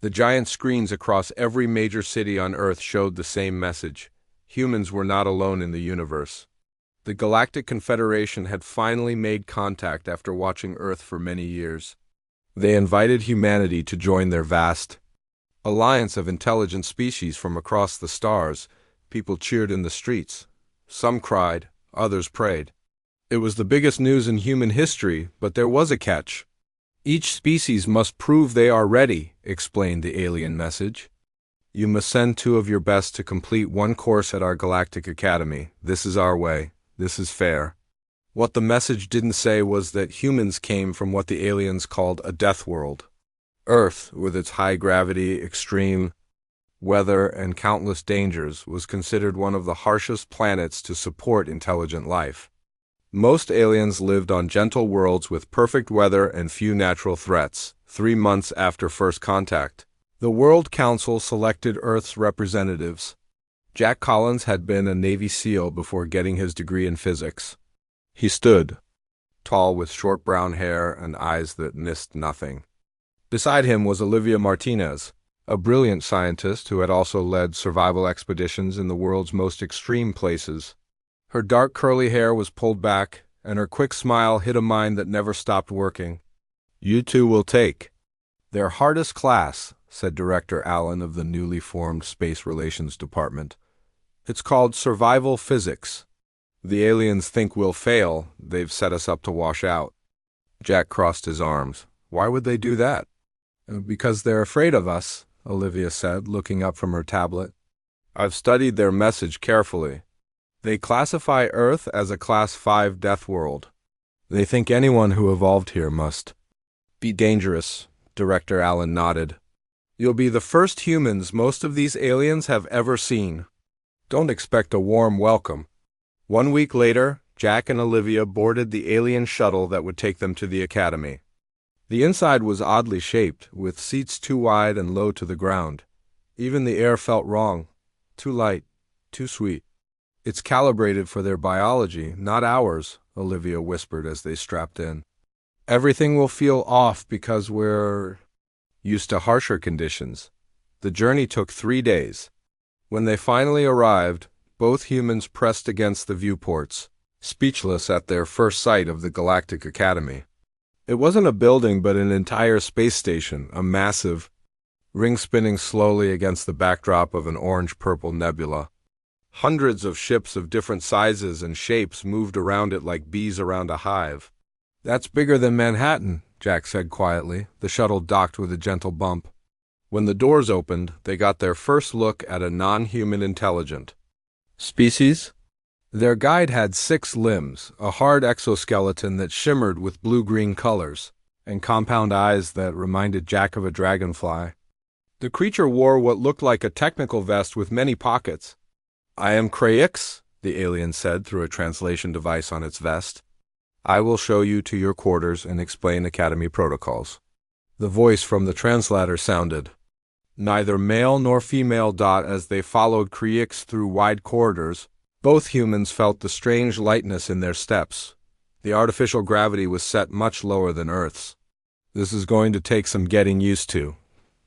The giant screens across every major city on Earth showed the same message. Humans were not alone in the universe. The Galactic Confederation had finally made contact after watching Earth for many years. They invited humanity to join their vast alliance of intelligent species from across the stars. People cheered in the streets. Some cried, others prayed. It was the biggest news in human history, but there was a catch. Each species must prove they are ready, explained the alien message. You must send 2 of your best to complete 1 course at our Galactic Academy. This is our way. This is fair. What the message didn't say was that humans came from what the aliens called a death world. Earth, with its high gravity, extreme weather, and countless dangers, was considered one of the harshest planets to support intelligent life. Most aliens lived on gentle worlds with perfect weather and few natural threats. 3 months after first contact, the World Council selected Earth's representatives. Jack Collins had been a Navy SEAL before getting his degree in physics. He stood, tall with short brown hair and eyes that missed nothing. Beside him was Olivia Martinez, a brilliant scientist who had also led survival expeditions in the world's most extreme places. Her dark curly hair was pulled back, and her quick smile hid a mind that never stopped working. You 2 will take their hardest class, said Director Allen of the newly formed Space Relations Department. It's called Survival Physics. The aliens think we'll fail. They've set us up to wash out. Jack crossed his arms. Why would they do that? Because they're afraid of us, Olivia said, looking up from her tablet. I've studied their message carefully. They classify Earth as a Class 5 death world. They think anyone who evolved here must be dangerous. Director Allen nodded. You'll be the first humans most of these aliens have ever seen. Don't expect a warm welcome. 1 week later, Jack and Olivia boarded the alien shuttle that would take them to the academy. The inside was oddly shaped, with seats too wide and low to the ground. Even the air felt wrong. Too light, too sweet. It's calibrated for their biology, not ours, Olivia whispered as they strapped in. Everything will feel off because we're used to harsher conditions. The journey took 3 days. When they finally arrived, both humans pressed against the viewports, speechless at their first sight of the Galactic Academy. It wasn't a building but an entire space station, a massive ring spinning slowly against the backdrop of an orange-purple nebula. Hundreds of ships of different sizes and shapes moved around it like bees around a hive. That's bigger than Manhattan, Jack said quietly. The shuttle docked with a gentle bump. When the doors opened, they got their first look at a non-human intelligent species. Their guide had 6 limbs, a hard exoskeleton that shimmered with blue-green colors, and compound eyes that reminded Jack of a dragonfly. The creature wore what looked like a technical vest with many pockets. I am Crayix, the alien said through a translation device on its vest. I will show you to your quarters and explain Academy protocols. The voice from the translator sounded neither male nor female. As they followed Crayix through wide corridors, both humans felt the strange lightness in their steps. The artificial gravity was set much lower than Earth's. This is going to take some getting used to,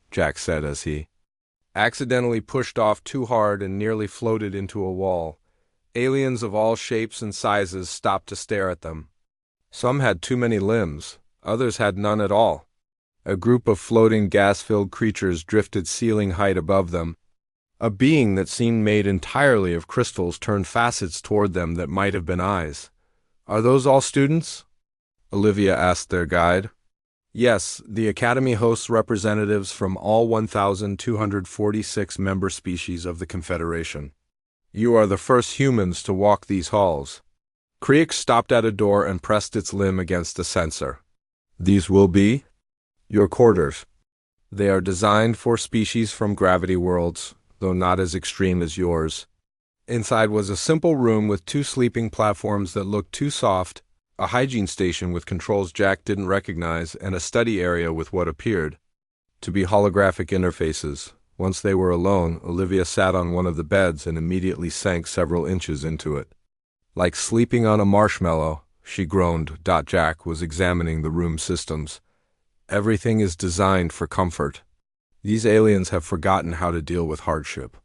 Jack said as he accidentally pushed off too hard and nearly floated into a wall. Aliens of all shapes and sizes stopped to stare at them. Some had too many limbs, others had none at all. A group of floating gas-filled creatures drifted ceiling height above them. A being that seemed made entirely of crystals turned facets toward them that might have been eyes. Are those all students? Olivia asked their guide. Yes, the Academy hosts representatives from all 1,246 member species of the Confederation. You are the first humans to walk these halls. Crayix stopped at a door and pressed its limb against a sensor. These will be your quarters. They are designed for species from gravity worlds, though not as extreme as yours. Inside was a simple room with 2 sleeping platforms that looked too soft, a hygiene station with controls Jack didn't recognize, and a study area with what appeared to be holographic interfaces. Once they were alone, Olivia sat on one of the beds and immediately sank several inches into it. Like sleeping on a marshmallow, she groaned. Jack was examining the room's systems. Everything is designed for comfort. These aliens have forgotten how to deal with hardship.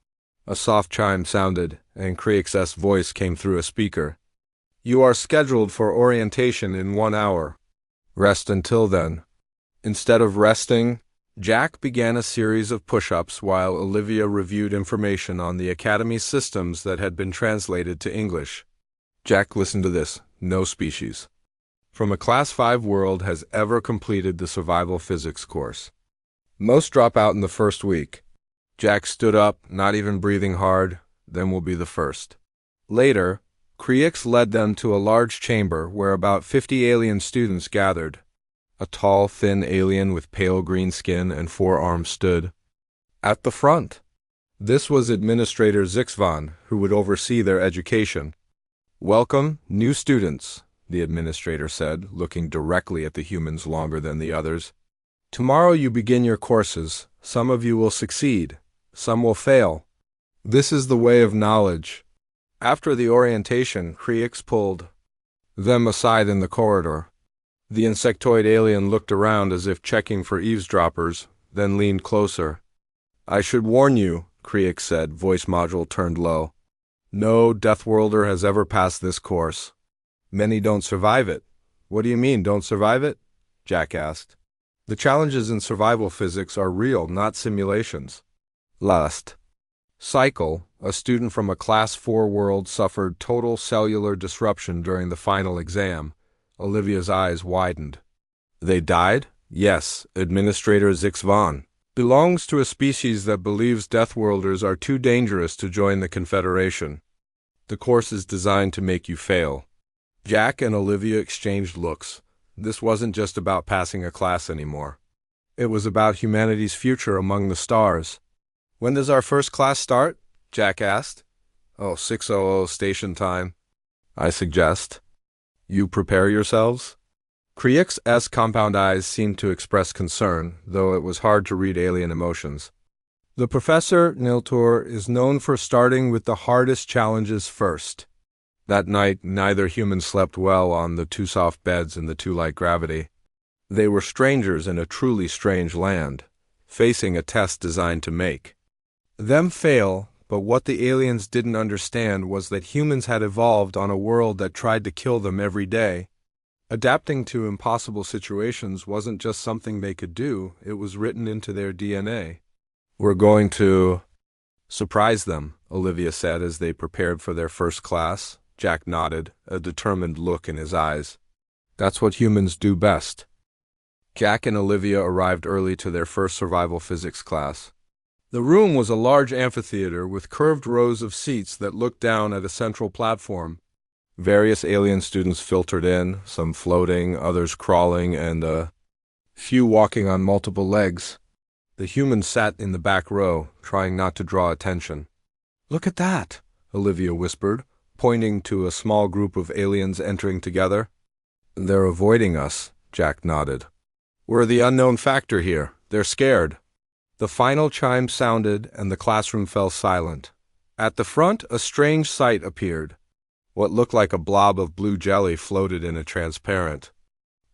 A soft chime sounded, and Creex's voice came through a speaker. You are scheduled for orientation in 1 hour. Rest until then. Instead of resting, Jack began a series of push-ups while Olivia reviewed information on the Academy's systems that had been translated to English. Jack listened to this. No species from a Class 5 world has ever completed the survival physics course. Most drop out in the first week. Jack stood up, not even breathing hard, then will be the first. Later, Creex led them to a large chamber where about 50 alien students gathered. A tall, thin alien with pale green skin and 4 arms stood at the front. This was Administrator Zixvan, who would oversee their education. Welcome, new students, the administrator said, looking directly at the humans longer than the others. Tomorrow you begin your courses. Some of you will succeed. Some will fail. This is the way of knowledge. After the orientation, Creex pulled them aside in the corridor. The insectoid alien looked around as if checking for eavesdroppers, then leaned closer. I should warn you, Creex said, voice module turned low. No Deathworlder has ever passed this course. Many don't survive it. What do you mean, don't survive it? Jack asked. The challenges in survival physics are real, not simulations. Last cycle, a student from a Class 4 world suffered total cellular disruption during the final exam. Olivia's eyes widened. They died? Yes, Administrator Zixvan. Belongs to a species that believes Deathworlders are too dangerous to join the Confederation. The course is designed to make you fail. Jack and Olivia exchanged looks. This wasn't just about passing a class anymore. It was about humanity's future among the stars. When does our first class start? Jack asked. 6:00 station time. I suggest you prepare yourselves. Creex's compound eyes seemed to express concern, though it was hard to read alien emotions. The Professor, Niltor, is known for starting with the hardest challenges first. That night, neither human slept well on the 2 soft beds in the 2 light gravity. They were strangers in a truly strange land, facing a test designed to make them fail, but what the aliens didn't understand was that humans had evolved on a world that tried to kill them every day. Adapting to impossible situations wasn't just something they could do, it was written into their DNA. We're going to surprise them, Olivia said as they prepared for their first class. Jack nodded, a determined look in his eyes. That's what humans do best. Jack and Olivia arrived early to their first survival physics class. The room was a large amphitheater with curved rows of seats that looked down at a central platform. Various alien students filtered in, some floating, others crawling, and a few walking on multiple legs. The humans sat in the back row, trying not to draw attention. Look at that, Olivia whispered, pointing to a small group of aliens entering together. They're avoiding us, Jack nodded. We're the unknown factor here. They're scared. The final chime sounded, and the classroom fell silent. At the front, a strange sight appeared. What looked like a blob of blue jelly floated in a transparent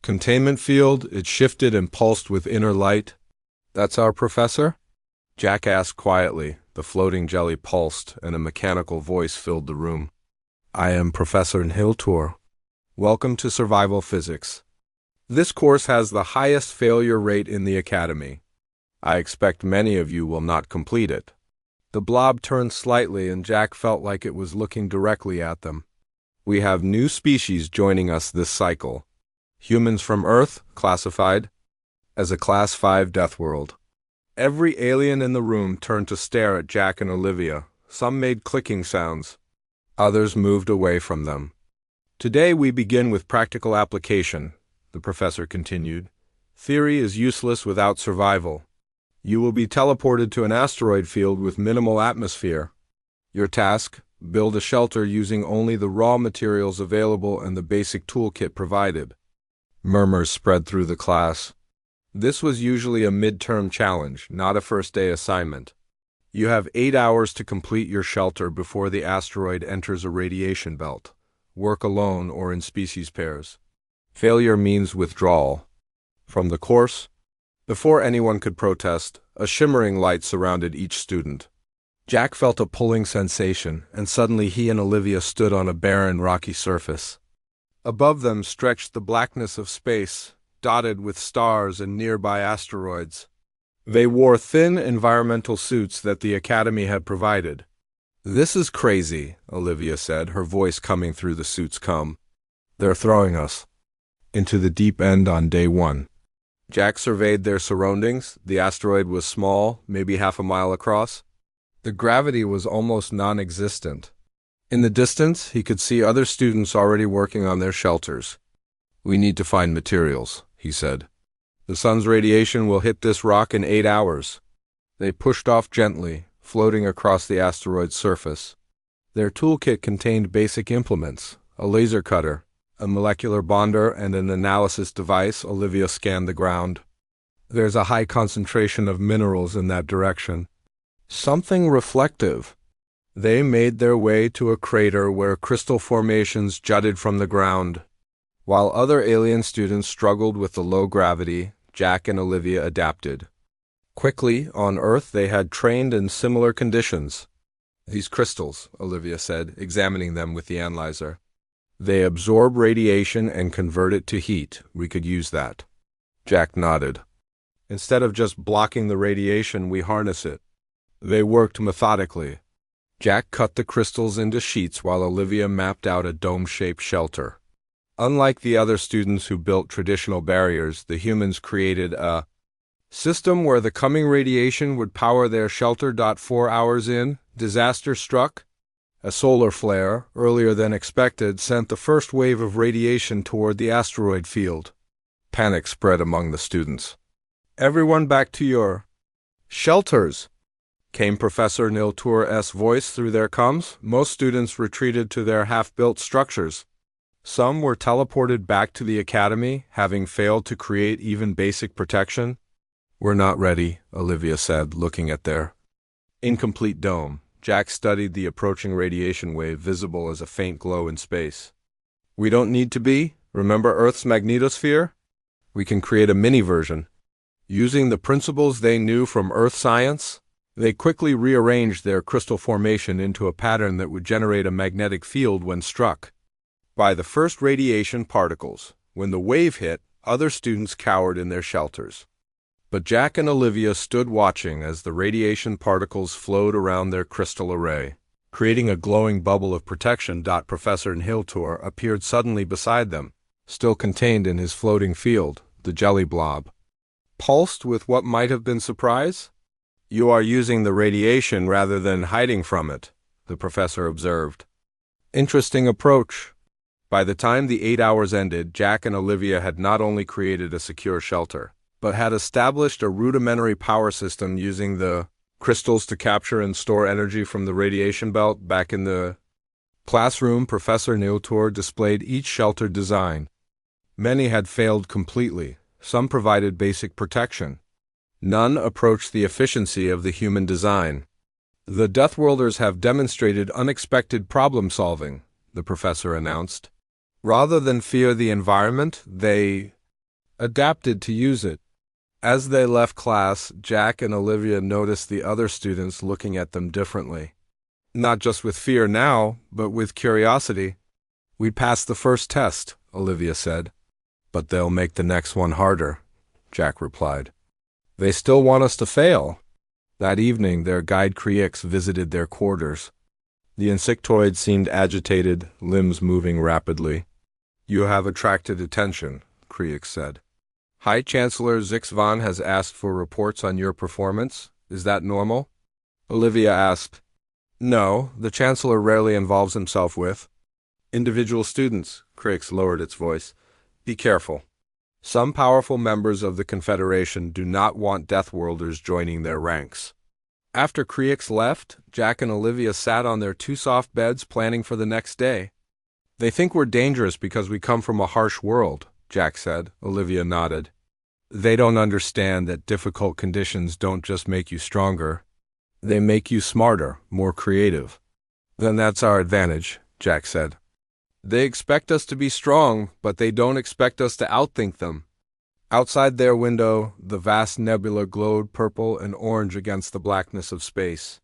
containment field. It shifted and pulsed with inner light. That's our professor? Jack asked quietly. The floating jelly pulsed, and a mechanical voice filled the room. I am Professor Nhiltor. Welcome to Survival Physics. This course has the highest failure rate in the Academy. I expect many of you will not complete it. The blob turned slightly, and Jack felt like it was looking directly at them. We have new species joining us this cycle. Humans from Earth, classified as a Class 5 Death World. Every alien in the room turned to stare at Jack and Olivia. Some made clicking sounds. Others moved away from them. Today we begin with practical application, the professor continued. Theory is useless without survival. You will be teleported to an asteroid field with minimal atmosphere. Your task, build a shelter using only the raw materials available and the basic toolkit provided. Murmurs spread through the class. This was usually a midterm challenge, not a first-day assignment. You have 8 hours to complete your shelter before the asteroid enters a radiation belt. Work alone or in species pairs. Failure means withdrawal from the course. Before anyone could protest, A shimmering light surrounded each student. Jack felt a pulling sensation, and suddenly he and Olivia stood on a barren, rocky surface. Above them stretched the blackness of space, dotted with stars and nearby asteroids. They wore thin environmental suits that the Academy had provided. "This is crazy," Olivia said, her voice coming through the suit's cum. "They're throwing us into the deep end on day one." Jack surveyed their surroundings. The asteroid was small, maybe half a mile across. The gravity was almost non-existent. In the distance, he could see other students already working on their shelters. "We need to find materials," he said. "The sun's radiation will hit this rock in 8 hours." They pushed off gently, floating across the asteroid's surface. Their toolkit contained basic implements: a laser cutter, a molecular bonder, and an analysis device. Olivia scanned the ground. "There's a high concentration of minerals in that direction. Something reflective." They made their way to a crater where crystal formations jutted from the ground. While other alien students struggled with the low gravity, Jack and Olivia adapted. Quickly, on Earth, they had trained in similar conditions. "These crystals," Olivia said, examining them with the analyzer. "They absorb radiation and convert it to heat. We could use that." Jack nodded. "Instead of just blocking the radiation, we harness it." They worked methodically. Jack cut the crystals into sheets while Olivia mapped out a dome-shaped shelter. Unlike the other students who built traditional barriers, the humans created a system where the coming radiation would power their shelter. 4 hours in, disaster struck. A solar flare, earlier than expected, sent the first wave of radiation toward the asteroid field. Panic spread among the students. "Everyone back to your shelters," came Professor Niltour's voice through their coms. Most students retreated to their half-built structures. Some were teleported back to the Academy, having failed to create even basic protection. "We're not ready," Olivia said, looking at their incomplete dome. Jack studied the approaching radiation wave, visible as a faint glow in space. "We don't need to be. Remember Earth's magnetosphere? We can create a mini version." Using the principles they knew from Earth science, they quickly rearranged their crystal formation into a pattern that would generate a magnetic field when struck by the first radiation particles. When the wave hit, other students cowered in their shelters. But Jack and Olivia stood watching as the radiation particles flowed around their crystal array, creating a glowing bubble of protection. Professor Niltour appeared suddenly beside them, still contained in his floating field, the jelly blob. Pulsed with what might have been surprise. "You are using the radiation rather than hiding from it," the professor observed. "Interesting approach." By the time the 8 hours ended, Jack and Olivia had not only created a secure shelter, but had established a rudimentary power system using the crystals to capture and store energy from the radiation belt. Back in the classroom, Professor Niltour displayed each shelter design. Many had failed completely. Some provided basic protection. None approached the efficiency of the human design. "The Deathworlders have demonstrated unexpected problem-solving," the professor announced. "Rather than fear the environment, they adapted to use it." As they left class, Jack and Olivia noticed the other students looking at them differently. Not just with fear now, but with curiosity. "We passed the first test," Olivia said. "But they'll make the next one harder," Jack replied. "They still want us to fail." That evening, their guide Creix visited their quarters. The insectoid seemed agitated, limbs moving rapidly. "You have attracted attention," Creix said. "High Chancellor Zixvan has asked for reports on your performance. Is that normal?" Olivia asked. "No, the Chancellor rarely involves himself with individual students." Creix lowered its voice. "Be careful. Some powerful members of the Confederation do not want Deathworlders joining their ranks." After Creix left, Jack and Olivia sat on their 2 soft beds planning for the next day. "They think we're dangerous because we come from a harsh world," Jack said. Olivia nodded. "They don't understand that difficult conditions don't just make you stronger. They make you smarter, more creative." "Then that's our advantage," Jack said. "They expect us to be strong, but they don't expect us to outthink them." Outside their window, the vast nebula glowed purple and orange against the blackness of space.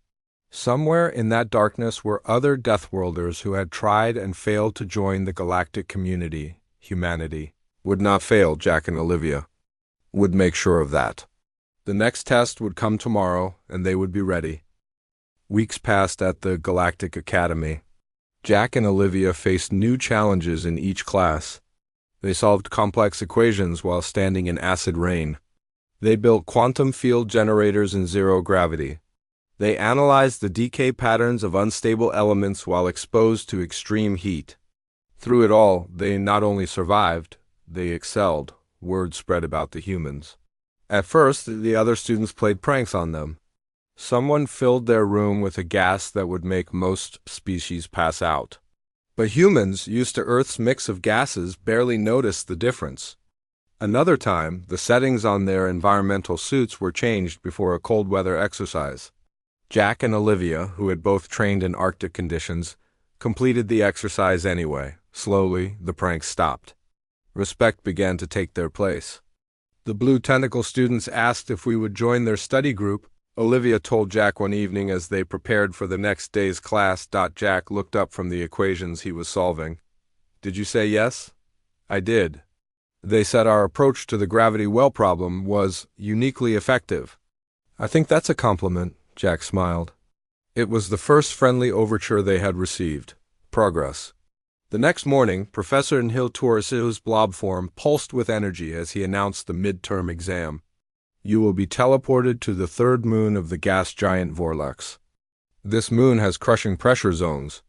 Somewhere in that darkness were other Deathworlders who had tried and failed to join the galactic community. Humanity would not fail, Jack and Olivia would make sure of that. The next test would come tomorrow, and they would be ready. Weeks passed at the Galactic Academy. Jack and Olivia faced new challenges in each class. They solved complex equations while standing in acid rain. They built quantum field generators in zero gravity. They analyzed the decay patterns of unstable elements while exposed to extreme heat. Through it all, they not only survived, they excelled. Word spread about the humans. At first, the other students played pranks on them. Someone filled their room with a gas that would make most species pass out. But humans, used to Earth's mix of gases, barely noticed the difference. Another time, the settings on their environmental suits were changed before a cold weather exercise. Jack and Olivia, who had both trained in Arctic conditions, completed the exercise anyway. Slowly, the pranks stopped. Respect began to take their place. The blue tentacle students asked if we would join their study group. Olivia told Jack one evening as they prepared for the next day's class. Jack looked up from the equations he was solving. "Did you say yes?" "I did. They said our approach to the gravity well problem was uniquely effective." "I think that's a compliment," Jack smiled. It was the first friendly overture they had received. Progress. The next morning, Professor Nhil-Torres' blob form pulsed with energy as he announced the midterm exam. "You will be teleported to the third moon of the gas giant Vorlex. This moon has crushing pressure zones.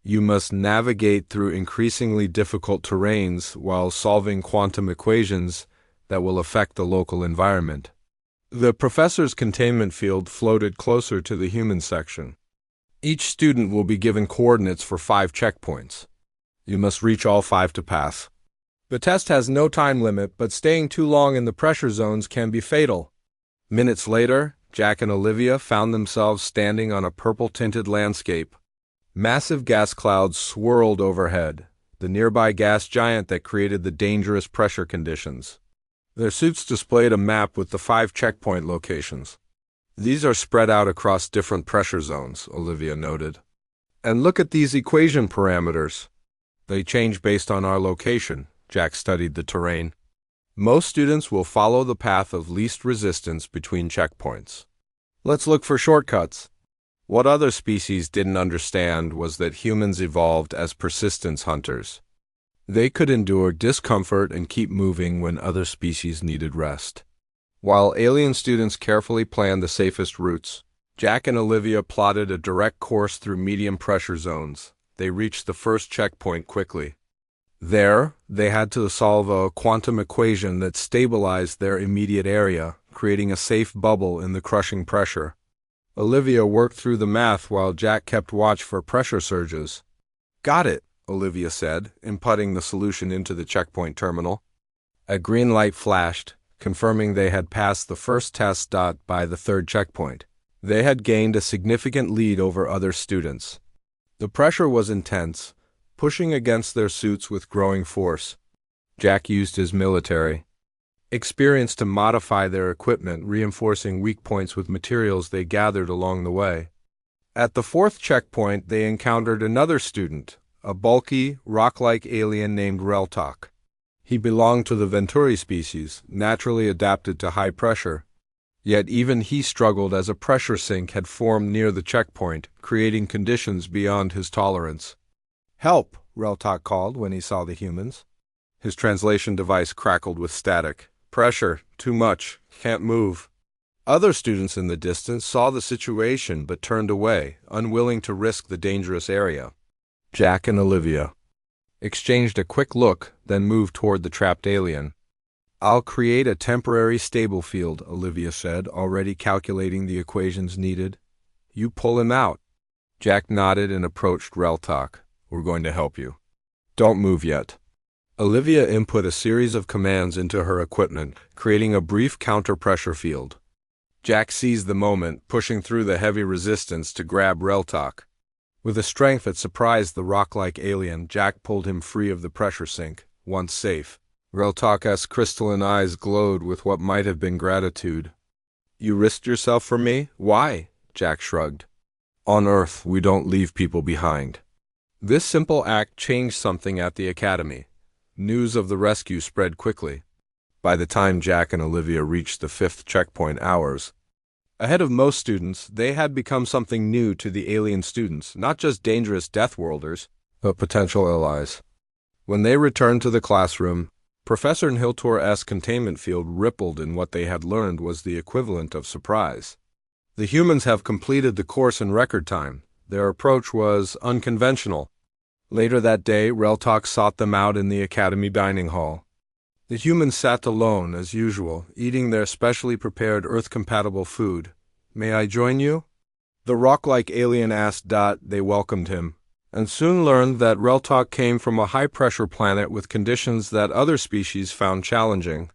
You must navigate through increasingly difficult terrains while solving quantum equations that will affect the local environment." The professor's containment field floated closer to the human section. "Each student will be given coordinates for 5 checkpoints. You must reach all 5 to pass. The test has no time limit, but staying too long in the pressure zones can be fatal." Minutes later, Jack and Olivia found themselves standing on a purple-tinted landscape. Massive gas clouds swirled overhead, the nearby gas giant that created the dangerous pressure conditions. Their suits displayed a map with the 5 checkpoint locations. "These are spread out across different pressure zones," Olivia noted. "And look at these equation parameters. They change based on our location." Jack studied the terrain. "Most students will follow the path of least resistance between checkpoints. Let's look for shortcuts." What other species didn't understand was that humans evolved as persistence hunters. They could endure discomfort and keep moving when other species needed rest. While alien students carefully planned the safest routes, Jack and Olivia plotted a direct course through medium pressure zones. They reached the first checkpoint quickly. There, they had to solve a quantum equation that stabilized their immediate area, creating a safe bubble in the crushing pressure. Olivia worked through the math while Jack kept watch for pressure surges. "Got it," Olivia said, inputting the solution into the checkpoint terminal. A green light flashed, confirming they had passed the first test. By the third checkpoint, they had gained a significant lead over other students. The pressure was intense, pushing against their suits with growing force. Jack used his military experience to modify their equipment, reinforcing weak points with materials they gathered along the way. At the 4th checkpoint, they encountered another student, a bulky, rock-like alien named Reltok. He belonged to the Venturi species, naturally adapted to high pressure. Yet even he struggled as a pressure sink had formed near the checkpoint, creating conditions beyond his tolerance. "Help!" Reltok called when he saw the humans. His translation device crackled with static. "Pressure, too much, can't move." Other students in the distance saw the situation but turned away, unwilling to risk the dangerous area. Jack and Olivia exchanged a quick look, then moved toward the trapped alien. "I'll create a temporary stable field," Olivia said, already calculating the equations needed. "You pull him out." Jack nodded and approached Reltok. "We're going to help you. Don't move yet." Olivia input a series of commands into her equipment, creating a brief counter-pressure field. Jack seized the moment, pushing through the heavy resistance to grab Reltok. With a strength that surprised the rock-like alien, Jack pulled him free of the pressure sink. Once safe, Reltalk's crystalline eyes glowed with what might have been gratitude. You risked yourself for me? Why? Jack shrugged. On Earth, we don't leave people behind. This simple act changed something at the academy. News of the rescue spread quickly. By the time Jack and Olivia reached the 5th checkpoint hours, ahead of most students, they had become something new to the alien students, not just dangerous Deathworlders, but potential allies. When they returned to the classroom, Professor Nhiltor's containment field rippled in what they had learned was the equivalent of surprise. The humans have completed the course in record time. Their approach was unconventional. Later that day, Reltalk sought them out in the academy dining hall. The humans sat alone, as usual, eating their specially prepared Earth-compatible food. May I join you? The rock-like alien asked. They welcomed him, and soon learned that Reltalk came from a high-pressure planet with conditions that other species found challenging.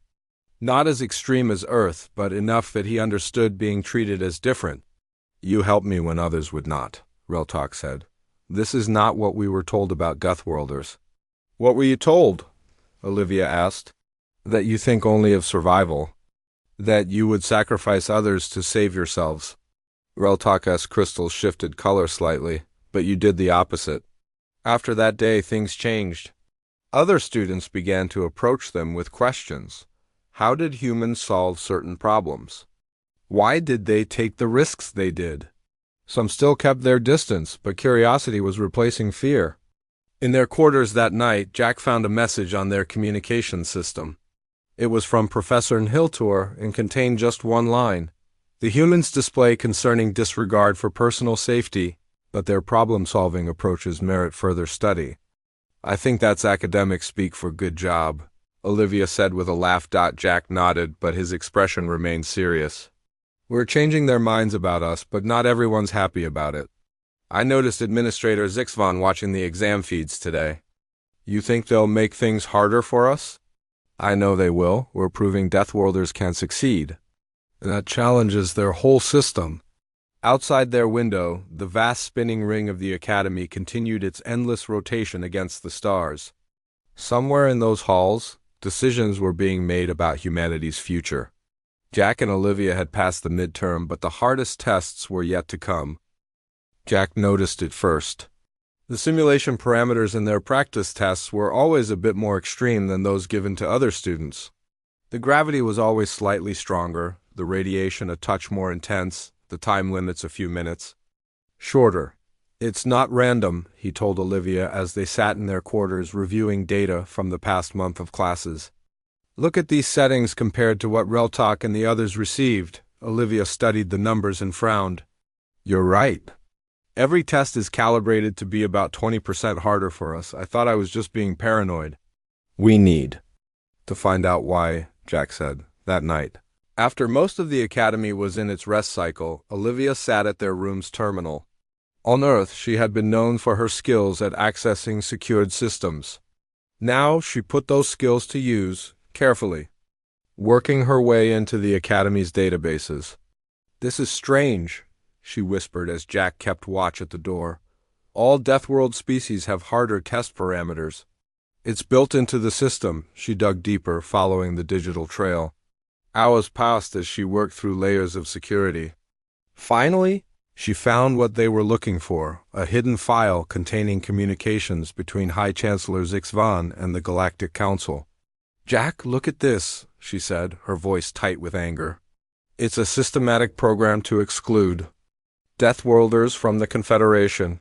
Not as extreme as Earth, but enough that he understood being treated as different. You helped me when others would not, Reltalk said. This is not what we were told about Deathworlders. What were you told? Olivia asked. That you think only of survival. That you would sacrifice others to save yourselves. Reltalk's crystals shifted color slightly, but you did the opposite. After that day, things changed. Other students began to approach them with questions. How did humans solve certain problems? Why did they take the risks they did? Some still kept their distance, but curiosity was replacing fear. In their quarters that night, Jack found a message on their communication system. It was from Professor Nhiltor and contained just one line. The humans display concerning disregard for personal safety, but their problem-solving approaches merit further study. I think that's academic speak for good job, Olivia said with a laugh. Jack nodded, but his expression remained serious. We're changing their minds about us, but not everyone's happy about it. I noticed Administrator Zixvan watching the exam feeds today. You think they'll make things harder for us? I know they will. We're proving Deathworlders can succeed. That challenges their whole system. Outside their window, the vast spinning ring of the academy continued its endless rotation against the stars. Somewhere in those halls, decisions were being made about humanity's future. Jack and Olivia had passed the midterm, but the hardest tests were yet to come. Jack noticed it first. The simulation parameters in their practice tests were always a bit more extreme than those given to other students. The gravity was always slightly stronger, the radiation a touch more intense, the time limits a few minutes shorter. It's not random, he told Olivia as they sat in their quarters reviewing data from the past month of classes. Look at these settings compared to what Reltalk and the others received. Olivia studied the numbers and frowned. You're right. Every test is calibrated to be about 20% harder for us. I thought I was just being paranoid. We need to find out why, Jack said, that night. After most of the academy was in its rest cycle, Olivia sat at their room's terminal. On Earth, she had been known for her skills at accessing secured systems. Now she put those skills to use, carefully, working her way into the academy's databases. This is strange, she whispered as Jack kept watch at the door. All Deathworld species have harder test parameters. It's built into the system. She dug deeper, following the digital trail. Hours passed as she worked through layers of security. Finally, she found what they were looking for, a hidden file containing communications between High Chancellor Zixvan and the Galactic Council. Jack, look at this, she said, her voice tight with anger. It's a systematic program to exclude Deathworlders from the Confederation.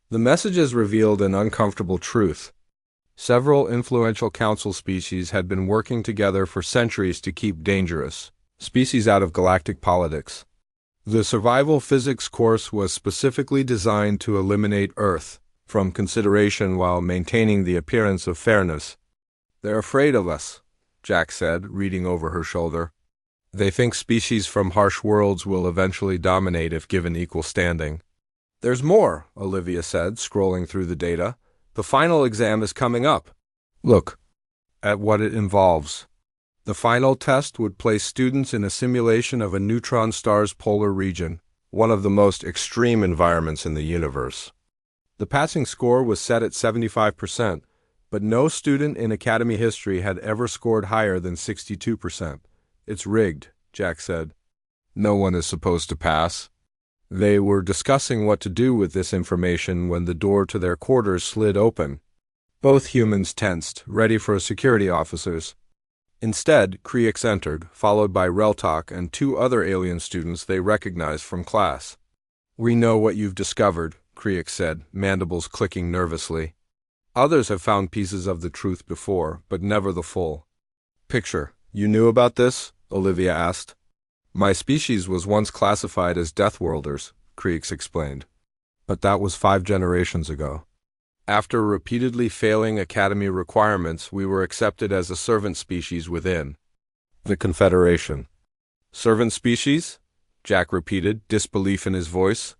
The messages revealed an uncomfortable truth. Several influential council species had been working together for centuries to keep dangerous species out of galactic politics. The survival physics course was specifically designed to eliminate Earth from consideration while maintaining the appearance of fairness. They're afraid of us, Jack said, reading over her shoulder. They think species from harsh worlds will eventually dominate if given equal standing. There's more, Olivia said, scrolling through the data. The final exam is coming up. Look at what it involves. The final test would place students in a simulation of a neutron star's polar region, one of the most extreme environments in the universe. The passing score was set at 75%, But no student in Academy history had ever scored higher than 62%. It's rigged, Jack said. No one is supposed to pass. They were discussing what to do with this information when the door to their quarters slid open. Both humans tensed, ready for security officers. Instead, Creix entered, followed by Reltok and two other alien students they recognized from class. "We know what you've discovered," Creix said, mandibles clicking nervously. "Others have found pieces of the truth before, but never the full." "Picture, you knew about this?" Olivia asked. "My species was once classified as Deathworlders," Creix explained. "But that was 5 generations ago. After repeatedly failing Academy requirements, we were accepted as a servant species within the Confederation." "Servant species?" Jack repeated, disbelief in his voice.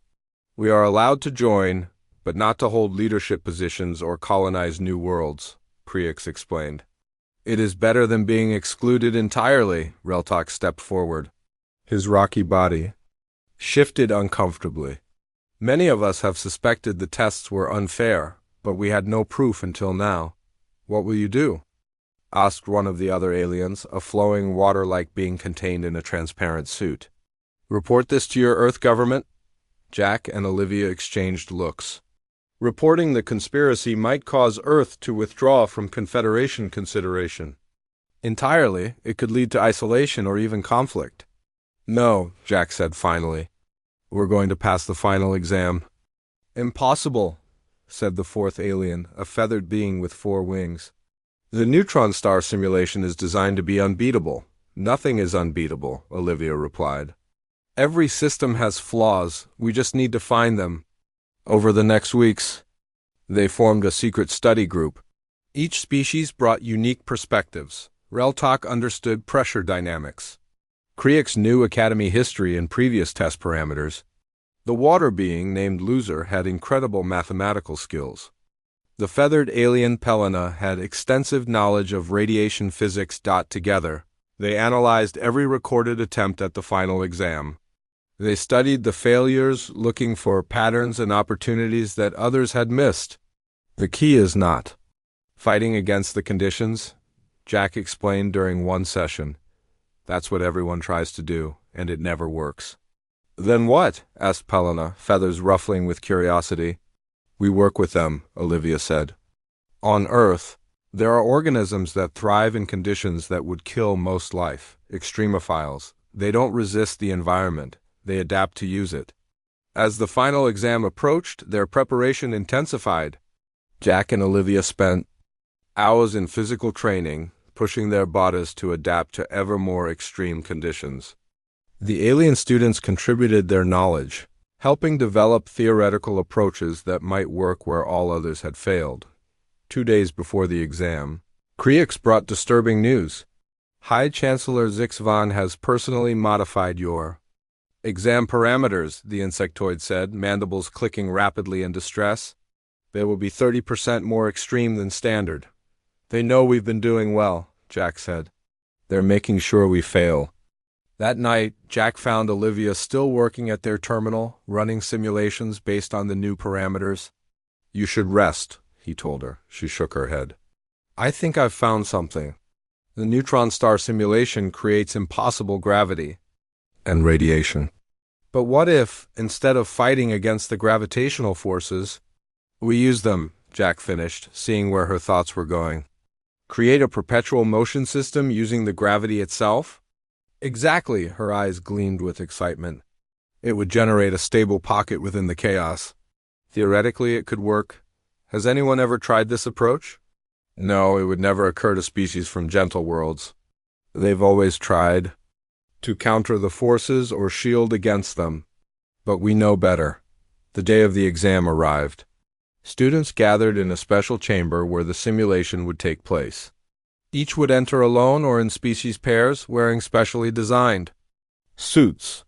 "We are allowed to join, but not to hold leadership positions or colonize new worlds," Creix explained. "It is better than being excluded entirely," Reltok stepped forward. His rocky body shifted uncomfortably. "Many of us have suspected the tests were unfair, but we had no proof until now." "What will you do?" asked one of the other aliens, a flowing water-like being contained in a transparent suit. "Report this to your Earth government?" Jack and Olivia exchanged looks. Reporting the conspiracy might cause Earth to withdraw from Confederation consideration. Entirely, it could lead to isolation or even conflict. "No," Jack said finally. "We're going to pass the final exam." "Impossible," said the fourth alien, a feathered being with 4 wings. "The neutron star simulation is designed to be unbeatable." "Nothing is unbeatable," Olivia replied. "Every system has flaws. We just need to find them." Over the next weeks, they formed a secret study group. Each species brought unique perspectives. Reltok understood pressure dynamics. Creix knew Academy history and previous test parameters. The water being, named Loser, had incredible mathematical skills. The feathered alien Pelina had extensive knowledge of radiation physics. Together, they analyzed every recorded attempt at the final exam. They studied the failures, looking for patterns and opportunities that others had missed. "The key is not fighting against the conditions," Jack explained during one session. "That's what everyone tries to do, and it never works." "Then what?" asked Pelina, feathers ruffling with curiosity. "We work with them," Olivia said. "On Earth, there are organisms that thrive in conditions that would kill most life, extremophiles. They don't resist the environment. They adapt to use it. As the final exam approached, their preparation intensified. Jack and Olivia spent hours in physical training, pushing their bodies to adapt to ever more extreme conditions. The alien students contributed their knowledge, helping develop theoretical approaches that might work where all others had failed. 2 days before the exam, Creix brought disturbing news. "High Chancellor Zixvan has personally modified your exam parameters," the insectoid said, mandibles clicking rapidly in distress. "They will be 30% more extreme than standard." "They know we've been doing well," Jack said. "They're making sure we fail." That night, Jack found Olivia still working at their terminal, running simulations based on the new parameters. "You should rest," he told her. She shook her head. "I think I've found something. The neutron star simulation creates impossible gravity and radiation. But what if, instead of fighting against the gravitational forces, we use them?" Jack finished, seeing where her thoughts were going. "Create a perpetual motion system using the gravity itself?" "Exactly," her eyes gleamed with excitement. "It would generate a stable pocket within the chaos. Theoretically, it could work. Has anyone ever tried this approach?" "No, it would never occur to species from gentle worlds. They've always tried to counter the forces or shield against them. But we know better." The day of the exam arrived. Students gathered in a special chamber where the simulation would take place. Each would enter alone or in species pairs, wearing specially designed suits.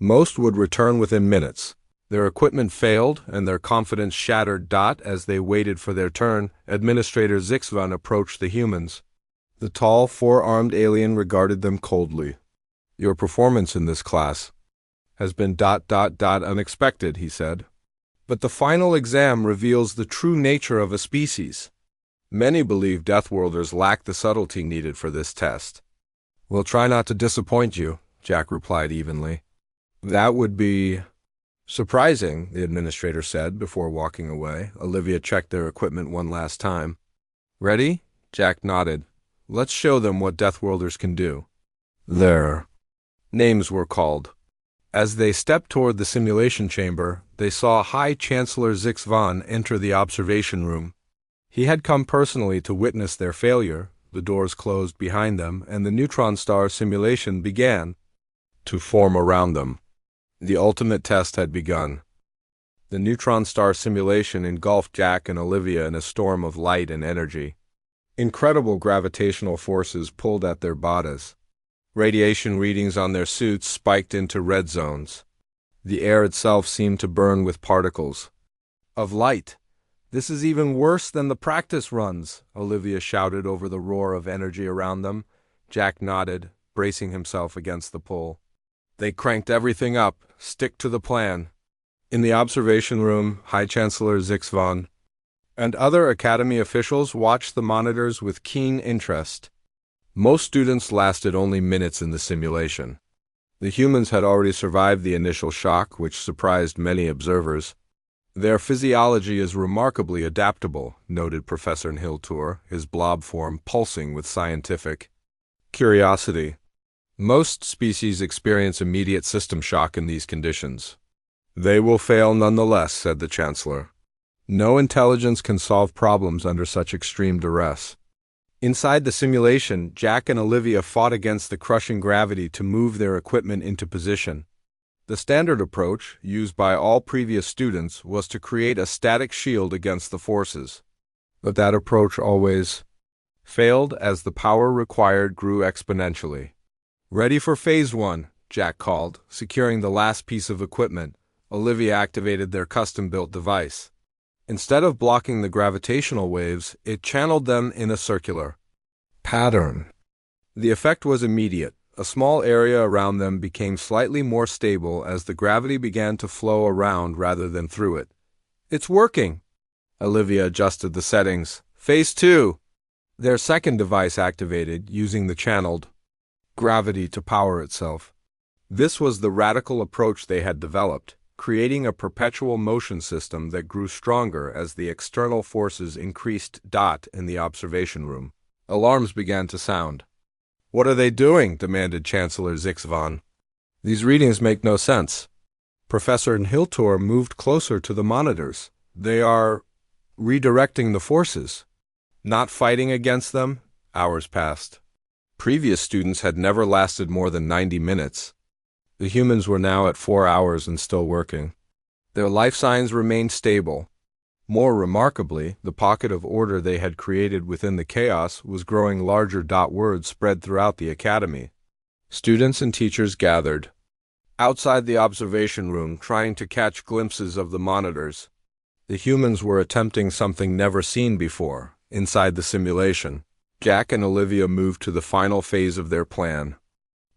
Most would return within minutes. Their equipment failed, and their confidence shattered. As they waited for their turn, Administrator Zixvan approached the humans. The tall, 4-armed alien regarded them coldly. "Your performance in this class has been ... unexpected," he said. "But the final exam reveals the true nature of a species. Many believe Deathworlders lack the subtlety needed for this test. "We'll try not to disappoint you," Jack replied evenly. "That would be surprising," the administrator said before walking away. Olivia checked their equipment one last time. "Ready?" Jack nodded. "Let's show them what Deathworlders can do." Their names were called. As they stepped toward the simulation chamber, they saw High Chancellor Zix Von enter the observation room. He had come personally to witness their failure. The doors closed behind them, and the neutron star simulation began to form around them. The ultimate test had begun. The neutron star simulation engulfed Jack and Olivia in a storm of light and energy. Incredible gravitational forces pulled at their bodies. Radiation readings on their suits spiked into red zones. The air itself seemed to burn with particles of light. "This is even worse than the practice runs," Olivia shouted over the roar of energy around them. Jack nodded, bracing himself against the pull. They cranked everything up. "Stick to the plan." In the observation room, High Chancellor Zix Von and other Academy officials watched the monitors with keen interest. Most students lasted only minutes in the simulation. The humans had already survived the initial shock, which surprised many observers. "Their physiology is remarkably adaptable," noted Professor Nhiltur, his blob form pulsing with scientific curiosity. "Most species experience immediate system shock in these conditions." "They will fail nonetheless," said the Chancellor. "No intelligence can solve problems under such extreme duress." Inside the simulation, Jack and Olivia fought against the crushing gravity to move their equipment into position. The standard approach, used by all previous students, was to create a static shield against the forces. But that approach always failed as the power required grew exponentially. "Ready for Phase 1, Jack called, securing the last piece of equipment. Olivia activated their custom-built device. Instead of blocking the gravitational waves, it channeled them in a circular pattern. The effect was immediate. A small area around them became slightly more stable as the gravity began to flow around rather than through it. "It's working!" Olivia adjusted the settings. "Phase 2!" Their second device activated, using the channeled gravity to power itself. This was the radical approach they had developed, creating a perpetual motion system that grew stronger as the external forces increased. In the observation room, alarms began to sound. "What are they doing?" demanded Chancellor Zix Von. "These readings make no sense." Professor Nhiltur moved closer to the monitors. "They are redirecting the forces, not fighting against them." Hours passed. Previous students had never lasted more than 90 minutes. The humans were now at 4 hours and still working. Their life signs remained stable. More remarkably, the pocket of order they had created within the chaos was growing larger. Word spread throughout the academy. Students and teachers gathered outside the observation room, trying to catch glimpses of the monitors. The humans were attempting something never seen before. Inside the simulation, Jack and Olivia moved to the final phase of their plan.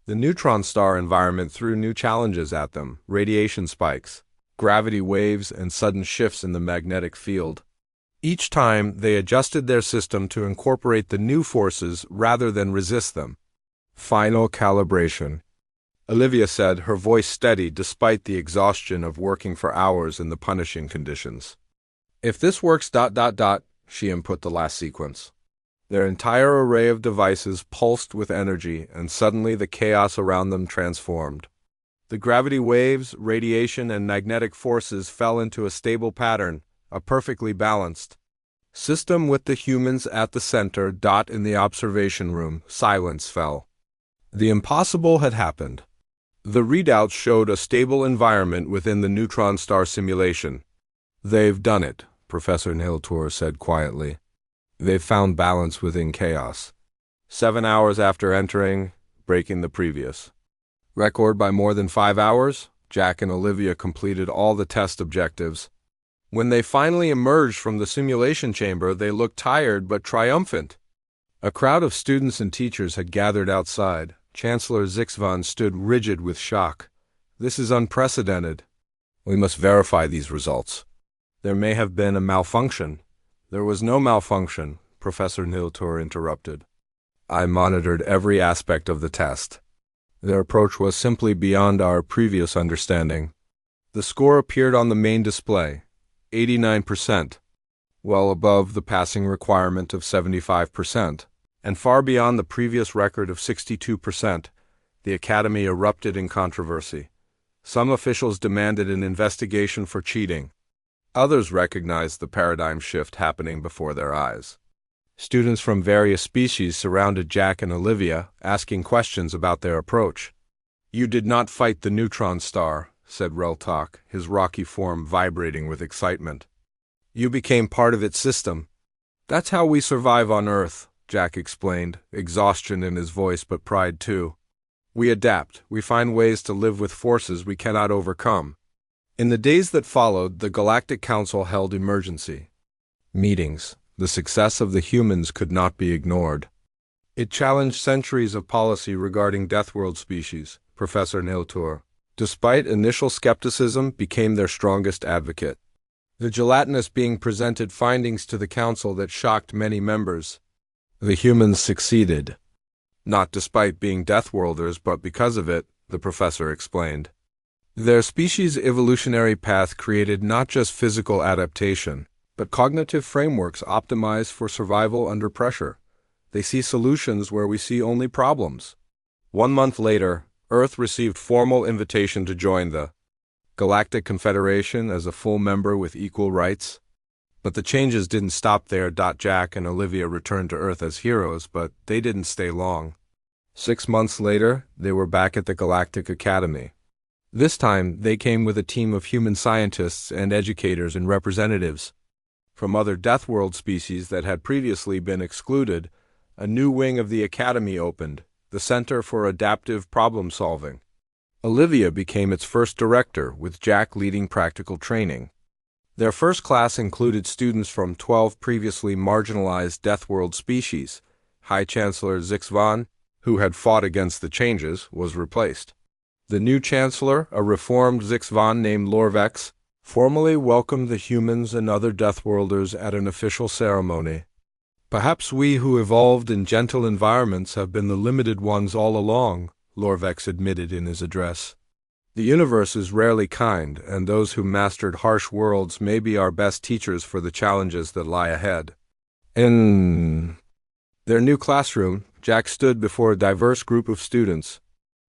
The neutron star environment threw new challenges at them: radiation spikes, gravity waves, and sudden shifts in the magnetic field. Each time, they adjusted their system to incorporate the new forces rather than resist them. Final calibration. Olivia said, her voice steady despite the exhaustion of working for hours in the punishing conditions. "If this works, she input the last sequence. Their entire array of devices pulsed with energy, and suddenly the chaos around them transformed. The gravity waves, radiation, and magnetic forces fell into a stable pattern, a perfectly balanced system with the humans at the center. In the observation room, silence fell. The impossible had happened. The readouts showed a stable environment within the neutron star simulation. "They've done it," Professor Nhiltur said quietly. "They've found balance within chaos." 7 hours after entering, breaking the previous record by more than 5 hours, Jack and Olivia completed all the test objectives. When they finally emerged from the simulation chamber, they looked tired but triumphant. A crowd of students and teachers had gathered outside. Chancellor Zix Von stood rigid with shock. "This is unprecedented. We must verify these results. There may have been a malfunction." "There was no malfunction," Professor Niltor interrupted. I monitored every aspect of the test. Their approach was simply beyond our previous understanding. The score appeared on the main display, 89%, well above the passing requirement of 75%, and far beyond the previous record of 62%. The Academy erupted in controversy. Some officials demanded an investigation for cheating. Others recognized the paradigm shift happening before their eyes. Students from various species surrounded Jack and Olivia, asking questions about their approach. You did not fight the neutron star, said Reltok, his rocky form vibrating with excitement. You became part of its system. That's how we survive on Earth, Jack explained, exhaustion in his voice but pride too. We adapt, we find ways to live with forces we cannot overcome. In the days that followed, the Galactic Council held emergency meetings. The success of the humans could not be ignored. It challenged centuries of policy regarding Deathworld species, Professor Niltor, despite initial skepticism, became their strongest advocate. The gelatinous being presented findings to the council that shocked many members. The humans succeeded. Not despite being Deathworlders, but because of it, the professor explained. Their species' evolutionary path created not just physical adaptation, but cognitive frameworks optimized for survival under pressure. They see solutions where we see only problems. 1 month later, Earth received formal invitation to join the Galactic Confederation as a full member with equal rights. But the changes didn't stop there. Jack and Olivia returned to Earth as heroes, but they didn't stay long. 6 months later, they were back at the Galactic Academy. This time, they came with a team of human scientists and educators and representatives. From other Deathworld species that had previously been excluded, a new wing of the Academy opened, the Center for Adaptive Problem Solving. Olivia became its first director, with Jack leading practical training. Their first class included students from 12 previously marginalized Deathworld species. High Chancellor Zixvan, who had fought against the changes, was replaced. The new Chancellor, a reformed Zixvan named Lorvex, formally welcomed the humans and other Deathworlders at an official ceremony. Perhaps we who evolved in gentle environments have been the limited ones all along, Lorvex admitted in his address. The universe is rarely kind, and those who mastered harsh worlds may be our best teachers for the challenges that lie ahead. In their new classroom, Jack stood before a diverse group of students.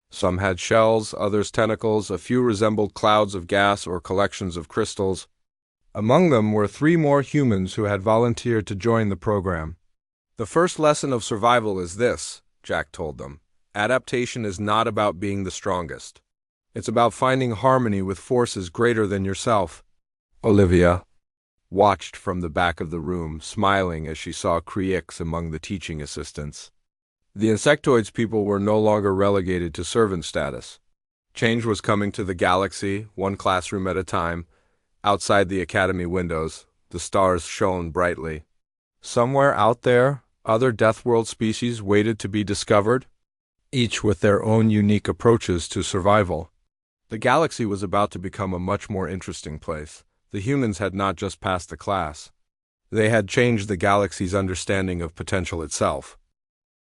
Some had shells, others tentacles, a few resembled clouds of gas or collections of crystals. Among them were 3 more humans who had volunteered to join the program. The first lesson of survival is this, Jack told them. Adaptation is not about being the strongest. It's about finding harmony with forces greater than yourself. Olivia watched from the back of the room, smiling as she saw Kriix among the teaching assistants. The insectoids people were no longer relegated to servant status. Change was coming to the galaxy, one classroom at a time. Outside the academy windows, the stars shone brightly. Somewhere out there, other Deathworld species waited to be discovered, each with their own unique approaches to survival. The galaxy was about to become a much more interesting place. The humans had not just passed the class. They had changed the galaxy's understanding of potential itself.